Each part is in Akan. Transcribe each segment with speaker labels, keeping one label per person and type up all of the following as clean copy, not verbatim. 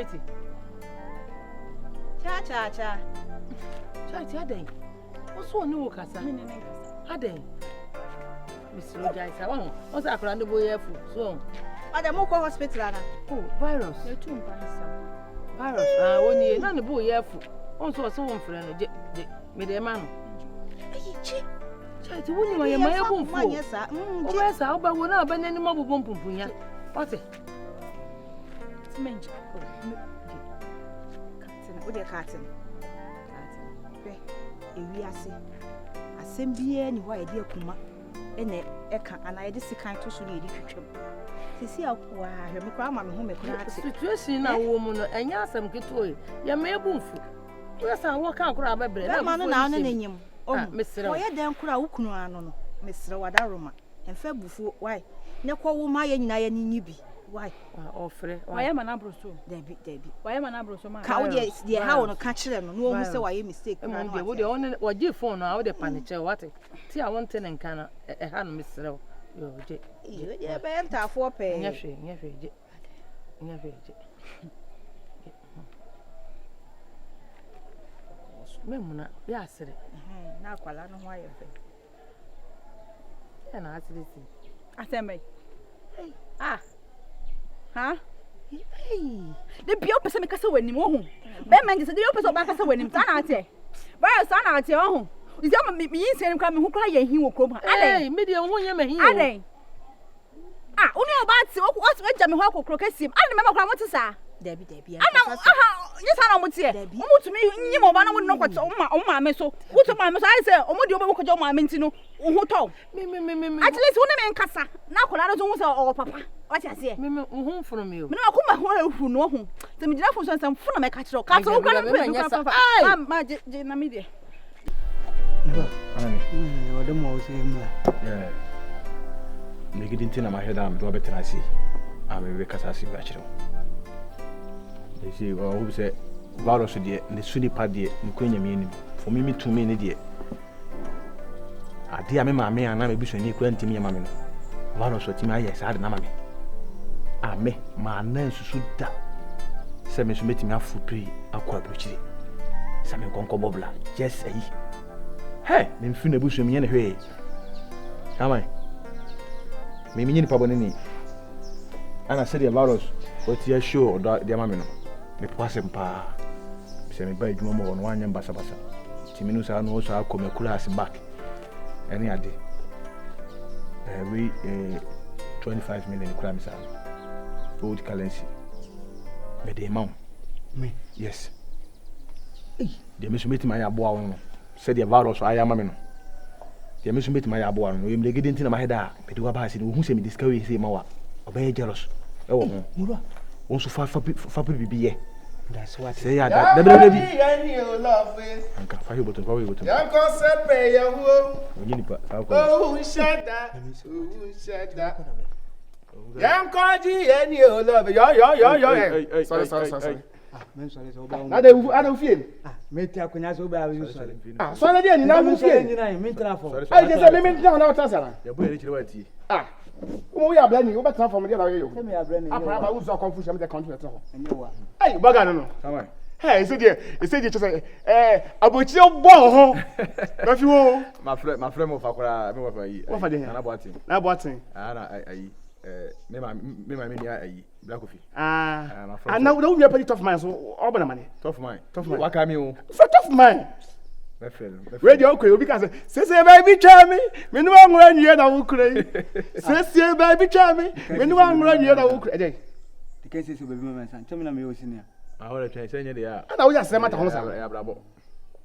Speaker 1: Charity.
Speaker 2: Cha.
Speaker 1: Charity, Aden. What's one new Cassa? Aden. Mr. Rojaisa, what's that around the boy? So,
Speaker 2: Madam Moko Hospital.
Speaker 1: Oh, virus.
Speaker 2: You're too
Speaker 1: Virus. One year, none the boy. Also, someone for an made a man. Charity, when you are my own fool. Yes, sir. Yes, I'll buy one up and any more bump. What's it? It's mentioned.
Speaker 2: What are you cutting? We are saying, I send be any way, dear Kuma, and I just kind to shoot you. To see how I am home a
Speaker 1: situation now, woman, and yes, I'm good to it. You may boom. Yes, I walk out grab a bread. I'm not in him. Oh, Mr. Why then could I walk no, Mr. Wadaroma, and fair before why? No call my and I any be. Why? Oh, Frey, why am an abroso? Debbie. Why am an abroso? How yes, dear, how on a catch them? No, Mr. Why mistake? Would you only what you phone now? The panic, what? See, I want and can a hand, Mr. You're bent for pay. Never. Memona, yes, now, I don't know why you think. And I said, I tell me, ah. Huh? Hey, the pure person because when you home. Beman is the opposite back when him out there. By a son out your home. Is that me saying come who cry and he will come? Hey, medium woman here. Ah, only about what's with Jammy Hawk or Crocasim. I remember what to say. Debbie. Yes, I don't say. Who to me, you know, one would know what's on my meso. What's on my meso? I say, oh, you walk on my mentino. Who told me? At least one man Cassa. Now, I don't know, papa. What I say, home from you. No, come on, who know whom. The midnight was some fun of my catcher. Castle, my media.
Speaker 3: The most yeah. Make it into my head. I'm better. I see. I'm a Casasi bachelor. They say, well, who said, Varos, dear, the Sunny Paddy, and Queen meaning for me 2 minutes, dear. I dear mamma, and I may be so near 20 me, mamma. Varos, what my yes, I had mamma. I may, my name should that. Some is meeting up for pre, a quadruple. Some conco bobbler, just a hey, then fin bush me anyway. Am I? Maybe in Pabonini. And I said, the Varos, what you sure, dear mamma. Me poasem pa se me ba edwuma mo no anya basa timinu sa no so akome class back any ade we 25 million kula mi sa old currency me dey mam me yes de me so meti my abo awon no se de virus ayama me no de me so meti my abo awon no yem legede ntina ma heda me de wa ba se no hu se me discover se ma wa obey jealous e wo mo also fa bibi. That's what say that. The love is. Anka fa button. Yan ko se pe ya wo. Onyi nipa. Oh shada. Yan ko ji any love. Yo. Sorry. Men sorry so ba. I don't feel. Me ti akonya so ba we sorry. So na dey ni na mu feel. Me tra for. I just say me na na wata sara. Ya bo eri kire wati. We are blending. You better from the other way. Tell me, I'm blending. I'm confusion with the country. Hey, Bagano. Come on. Hey, is it just say, about your ball? My friend of Aqua, what for the Nabotin? Me, black coffee. I know don't be a pretty tough man, so open money. Tough mind. What can you? For tough mind. Radio okay because say baby charmy me no wan run here na wo kure say baby charmy me no wan run here na wo kure dey the case say baby man san tell me na me o senior ah wala try say nya dey ah na wo ya say mata ho sa ya brabo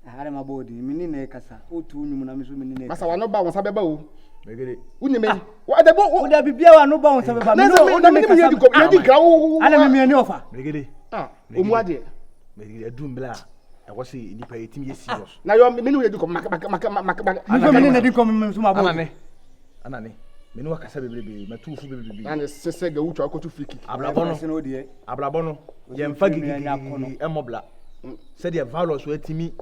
Speaker 3: ah ma body me ni na kasa o tu nyum na me so me ni na masa wa no ba won sa beba wo megere unime wa da bo wo da bibia wa no ba won sa beba me no na me ni ye di gra wo ana me ni ofa megere o mu ade megere adum bla I was see nipa etim ye serious. Na yo me no ye do come maka. You me na di come so ma bo. Anane. Me no wakasa bebrebe, ma tufu bebrebe. Na sese ga wutu akotu free kick. Abrabo no. Ye mfa gigi emobla. Said the violence we timi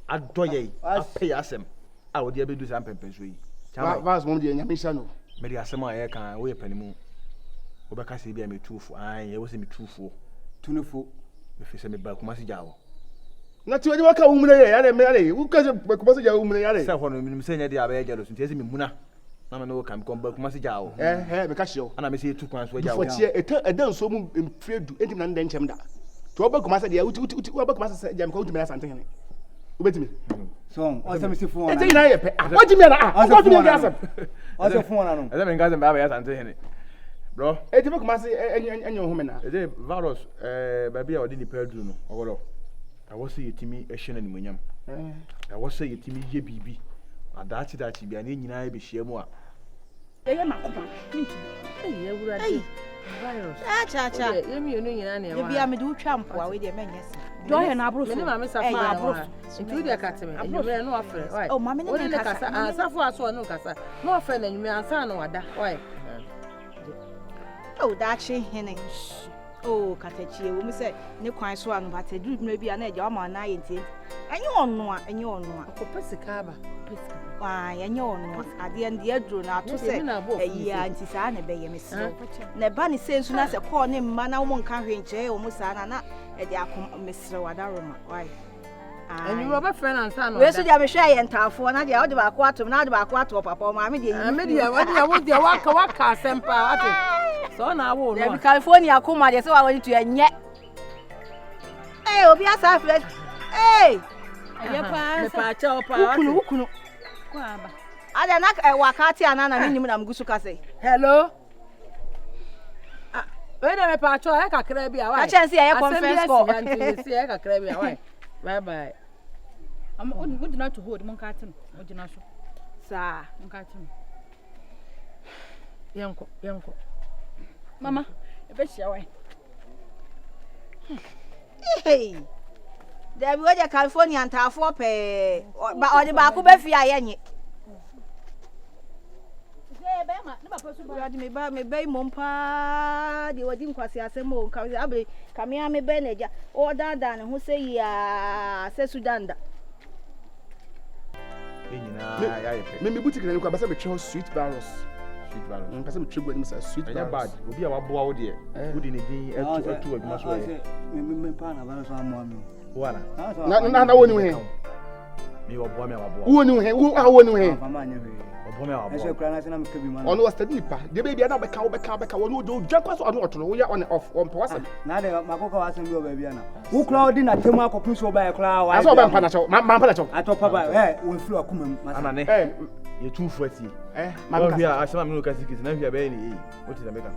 Speaker 3: adoye apay asem. A wo dia bedu sam pempen so yi. Vas mom dia nyame sha no. Me dia asem a ye kan wo ye panimu. Wo be ka se bia me tufu. An ye wo se me tufu.
Speaker 4: tunefo
Speaker 3: me se me ba kuma se jawo
Speaker 5: na ti wadi waka umune ya me yare wo ka se kuma se jawo umune yare
Speaker 3: se ho no mi se nya dia ba ya jalo so ntese me muna na me no kam kom ba kuma se jawo
Speaker 5: me ka hye
Speaker 3: ana me se tu kwan so jawo
Speaker 5: fo tie edan so mu mfredu entim na ndan chem da to oba kuma se dia uti oba kuma se jam ka uti me asante hene ubetimi
Speaker 4: so o se me si fun ona
Speaker 5: e ti na ye pe wadi me na o me gasem
Speaker 4: o se fun ona no
Speaker 3: e se me ngasem ba ya asante hene bro
Speaker 5: e ti be kuma se enyo ho me na
Speaker 3: e de virus ba bia odi ni pedru no ogolo I was say yetimi ehye na nimonyam I was say yetimi ye bibi adachi bia na nyina be hia mu a
Speaker 1: ye makoma mintu
Speaker 2: Hey,
Speaker 1: ewurade virus
Speaker 2: cha.
Speaker 6: Ye mi onu nyina na
Speaker 2: You be a me do trampo we dey menye sa.
Speaker 1: do ye na abro so
Speaker 6: me ma me safa na abro ntu dia kateme enyume no afre why
Speaker 2: Oh, mama
Speaker 6: o de kasa asafo aso no kasa no afre na enyume ansa na wada why
Speaker 2: Oh, that she hene. Oh, katachi wo me say ne kwan so anu bata du na bia na eja o ma na yenti. Enye onu a.
Speaker 6: ko pesika ba
Speaker 2: Wa enye onu a. Ade ande aduro na ato se eyi anti sa na be ye me so. Na ba ni sensu na se call ne mma na wo nka hwe nche wo mu sa na e de akom mesre wada roma. Why?
Speaker 6: enyume ba friend ansa na
Speaker 2: We so dia me hwe ye ntafo na dia wo de ba ko atom na de ba ko ato papa o ma me de yi.
Speaker 6: me dia wo dia waka asempa ati so na wo no
Speaker 2: California kuma de se wa wani to enye. Obi asa fresh.
Speaker 6: ye pa me pa cha o pa
Speaker 2: Ukunu.
Speaker 1: kwa aba
Speaker 2: Ada na wakati anana ni nim na mgusu kase.
Speaker 6: hello we na me pa cha e kakra bia why
Speaker 2: A chance ye conference call.
Speaker 6: see e kakra bia why bye bye
Speaker 1: am o dina to hold mon ka tin o dina so
Speaker 2: Sa.
Speaker 1: mon ka tin
Speaker 6: yenko
Speaker 1: mama e be hia wai
Speaker 2: Hey. There we go California ntafo pe. Ba odi ba ku be fi ayenye.
Speaker 1: be ma ne ba so ba
Speaker 2: Odi me be mompa de wodi nkwase asem o nka abe kamia me be na ja. O dada ne ho se ya se Sudanda.
Speaker 3: enyina ya ye pe
Speaker 5: me boutique na ni kwa ba se me twe sweet virus pese me twe gwanim sa sweet
Speaker 3: anya bad
Speaker 5: virus
Speaker 3: obi a waboa wo de wodi ne din etu adwuma so ye
Speaker 4: me pa na ba so amoa me
Speaker 3: wala
Speaker 5: na woni he
Speaker 3: mi waboa me waboa
Speaker 5: woni he woni he
Speaker 4: fa ma nya we
Speaker 3: waboa me waboa
Speaker 4: ese kura na se na me kabi ma
Speaker 5: ono was study pa de be bia na beka woni o dwa kwa so ono otono wo ya on off on pa wasem
Speaker 4: na de makoko wa sem bi o ba bia na wo kura odi na temu akopun so ba e kura wa
Speaker 5: aso ba mpa na cho ma mpa na cho
Speaker 4: atopa ba wo firi akoma mu
Speaker 3: ana ne ye tu fuati
Speaker 5: ma
Speaker 3: ma
Speaker 5: ka
Speaker 3: bia asema me no kasi kiti na hia be ni what is American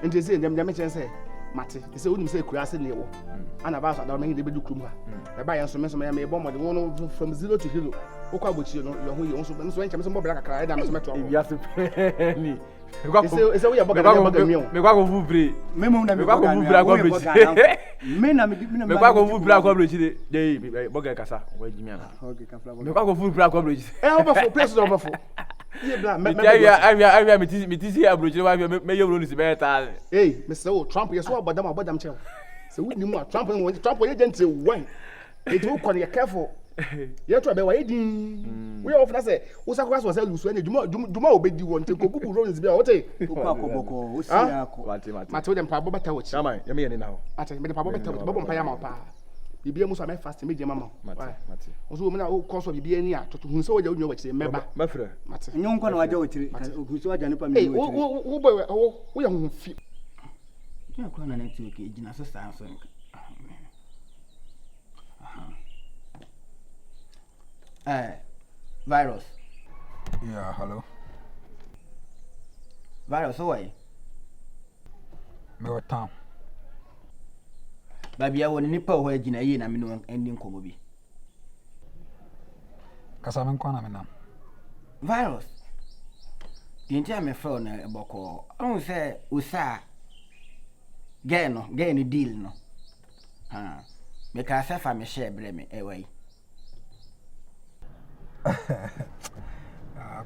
Speaker 5: enti se ndem chense mate se wonim se kura ase ne wo ana ba so da ma hin de be du krum ha e ba ya so me ya me bo mo de wono from 0 to hero wo kwa bochi no yo ho ye won so enche me so mo bra kakra e da me so meto
Speaker 3: ya se ni
Speaker 5: ese wo ya boga mi o
Speaker 3: me kwa ko vubri
Speaker 4: me mo na me
Speaker 3: kwa ko vubri akwa blochi
Speaker 4: me na
Speaker 3: me kwa ko vubri akwa blochi de boga kasa wa jimi ana
Speaker 4: okay ka fla
Speaker 3: me kwa ko vubri akwa blochi
Speaker 5: o ba fo place do ba fo ye bla me
Speaker 3: avia mitisi abrochi wa me ye woni si be ta
Speaker 5: me say o Trump ye so abodam che se wo ni mu Trump ye gente wan it will con ye careful ye to be wa ye din we of na say wo sakwa so say lusu na duma obedi won te kogugu rollins bia wo te
Speaker 4: ko akoboko o si ako
Speaker 5: mate dem pa bo beta wo chi
Speaker 3: chama ye me ye ni na ho
Speaker 5: ate me dem pa bo beta wo bo mpa ya ma pa bibia mu so am fast me je mama
Speaker 3: mate
Speaker 5: so wo me na wo kon so bibia ni a to hun so wo ja unyo wa chi meba
Speaker 3: mafra
Speaker 5: mate
Speaker 4: nyon ko na waje o chiri o so waje ne pa me wo chiri
Speaker 5: wo boy wo ya hun fi
Speaker 4: ya ko na network e gina so sa so
Speaker 7: Virus.
Speaker 8: Yeah, hello.
Speaker 7: Virus, why?
Speaker 8: Me wa town.
Speaker 7: Baby, I want nipa ho agina yi na me no ending komo bi.
Speaker 8: Kasa men kwa na me nam.
Speaker 7: Virus. Dintia me phone na boko. Onu se usa. Get ni deal no. Me ka se fa me share bre me wai.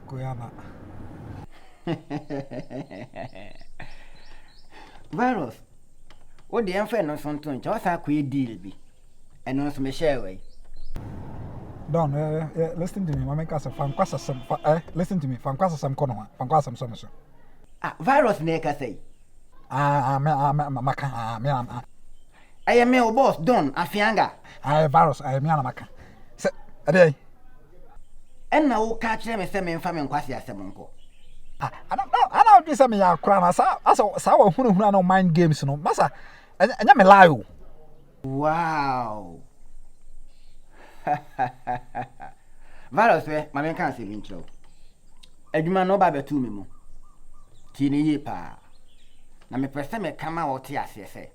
Speaker 8: Kuyama.
Speaker 7: Virus. O de en fe no sonto ncha o sa kwa deal bi. Eno so me share wai.
Speaker 8: Don, listen to me. Mama kasa fan kwasa sam listen to me. Fan kwasa sam kono. Fan kwasa sam so.
Speaker 7: Virus na ka say.
Speaker 8: maka
Speaker 7: I am your boss, Don Afianga.
Speaker 8: virus me ana maka se ade
Speaker 7: And now catch them and send me family kwasi asemonko.
Speaker 8: I don't do some ya kra na sa wa hunu no mind games no masa enya me lie o.
Speaker 7: Wow. Virus we mama kan se intro. Adwuma no ba betu me mu. Ti ne yi pa. Na me pese me kama wo te ase se.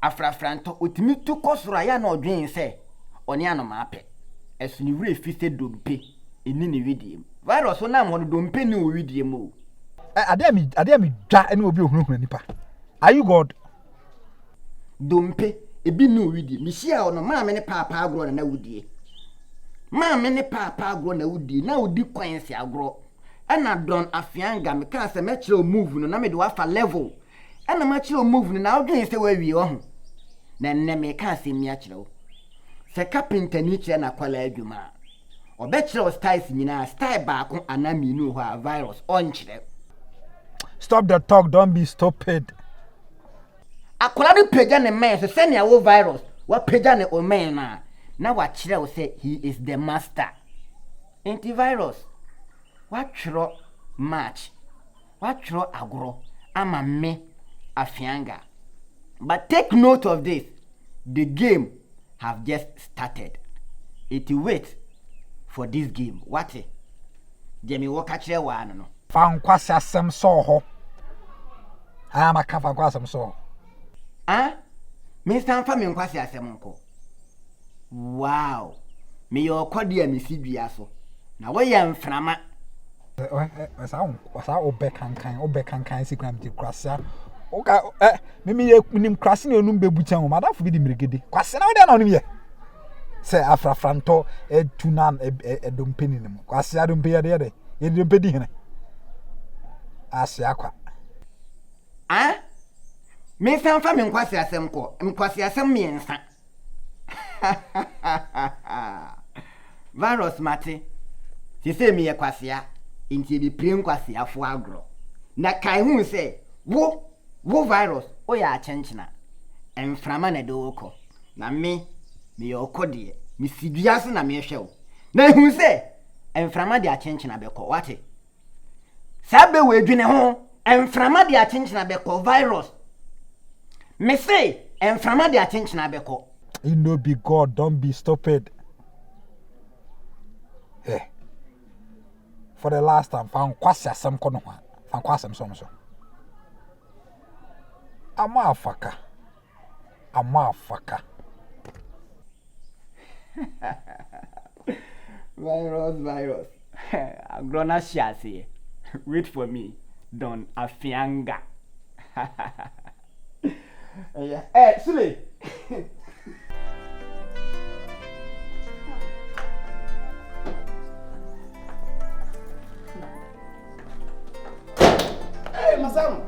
Speaker 7: Afrafranto otimi tu kosoro ya na odwen se oni anoma ape. Esuni wure fi se dompe eni ne widiem. Virus na am hono dompe ni o widiem o.
Speaker 8: Ade mi dwa ene obi ohunu nipa. Are you God?
Speaker 7: Dompe ebi ni o widiem. Mi hia ono ma me ne papa agro na wudie. Ma me ne papa agro na wudie. Na odi kwansi agro. Ana Don Afianga me kan se me kire move no na me de wa fa level. Ana ma kire move no na odwen se wa wie ho. Na nne me kan se mi a kire wo. Se carpenter ni kire na kwala adwuma. Obekire styles nyina style baako anaminu ho a virus on kire.
Speaker 8: Stop the talk, don't be stupid.
Speaker 7: Akola de pagya ne man so send wo virus. Wa pagya ne o man na wa kire wo say he is the master. Antivirus. What tro match? What tro agro? Ama me Afianga. But take note of this. The game have just started. It wait for this game. What? Jemi waka kire wa no.
Speaker 8: Fan kwasi asem so ho. Ama ka fan kwasi asem so.
Speaker 7: Me stand for me kwasi asem nko. Wow. Me yo kwadi a me sidua so. Na wo ye mframa.
Speaker 8: Wasa obe kankan sikram ti kwasa. Oka mimi nim kwase ne onum bebuchan o madafo bi di mirigede. Kwase na wo de na onum ye. Se afrafranto tunan edompeni nim. Kwase adompe ye de. Ye dompe di hene. Asia kwa.
Speaker 7: Me san fa me nkwase asem ko. Nkwase asem miensa. Virus mate. Ti se me ye kwase a. Inti bi pre nkwase afo agro. Na kai hu se wo virus o ya chenchina. Emframa na de woko. Na me yo kode. Me sidua so na me hwew. Na hu se emframa de achenchina beko. Wate? Sabe we dwene ho. Emframa de achenchina beko virus. Me say emframa de achenchina beko.
Speaker 8: You know be God, don't be stupid. Hey. For the last time, fan kwasi asem kono ho. Fan kwasem so. Ama afaka.
Speaker 7: Virus. I'm gonna share. Wait for me, Don Afianga. Yeah. Sule.
Speaker 5: Hey, Masam.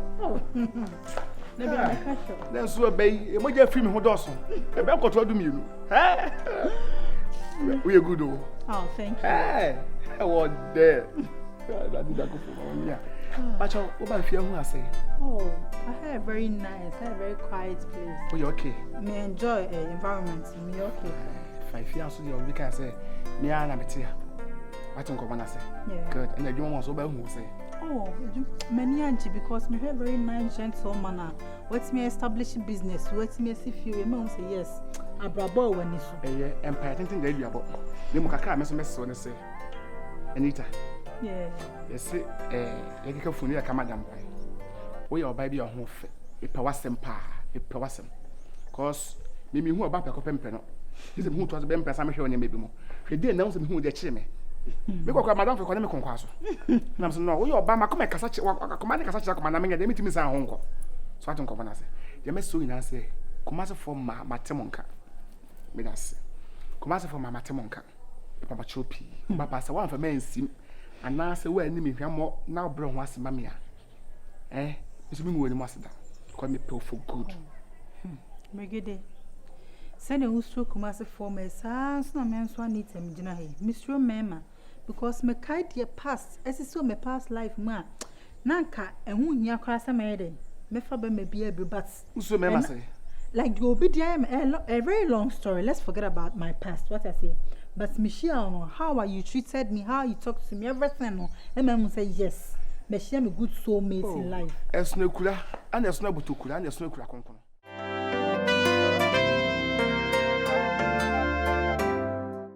Speaker 5: Then so obey e mo je free me ho doso e be nkoto adu mienu we are good.
Speaker 1: Oh, thank you.
Speaker 5: Hey, what there? That did that go for me. But what about fear who I say?
Speaker 1: Oh, I had a very nice, I had a very quiet place.
Speaker 5: Oh, you okay?
Speaker 1: Me enjoy environment. Me okay.
Speaker 5: If I feel so, you can say, me and I'm here. I don't go on. I say,
Speaker 1: yeah.
Speaker 5: Good. And the woman was over who say,
Speaker 1: oh, many auntie because me have very nice gentleman. What's me establish business? What's me see few? Me say yes. Abrabo when is.
Speaker 5: Eh, empire. Anything they do about. Me mukaka me so me say. Anita.
Speaker 1: Yeah.
Speaker 5: Yes, you can phone you come madam. We your baby your home. If I was pa, if I was cause me who about a copempe no. This is who to be person me hwe maybe mo. Hwe dey na so me hu dey kire me. Me kwa madam for me konkwaso. Na so no, we your ba ma come kasa che come kasa che come na me dey metimi san ho nko. So aton ko na say. Dey me so ina say, come as for ma matemonka. Me da say. Come as for ma matemonka. Papa chopi. Papa say one for me nsim. Ana say we ani me hwamo na bro ho asema me a. Isso me mo ni masida. Because me pay for good.
Speaker 1: Megede. Send a stroke commerce for me, sans no man so need him gina he. Mr. Mema, because me kite your past, as is so my past life ma. Nanka and who nya crasa made. Me fa be me be but
Speaker 5: Uso me say.
Speaker 1: Like the obedience a very long story. Let's forget about my past. What I say. But Michelle, how are you treated me? How you talk to me? Everything. And I say yes. Michelle, me good soulmate in life.
Speaker 5: Esno kura, and esno butukura, and esno kura konkon.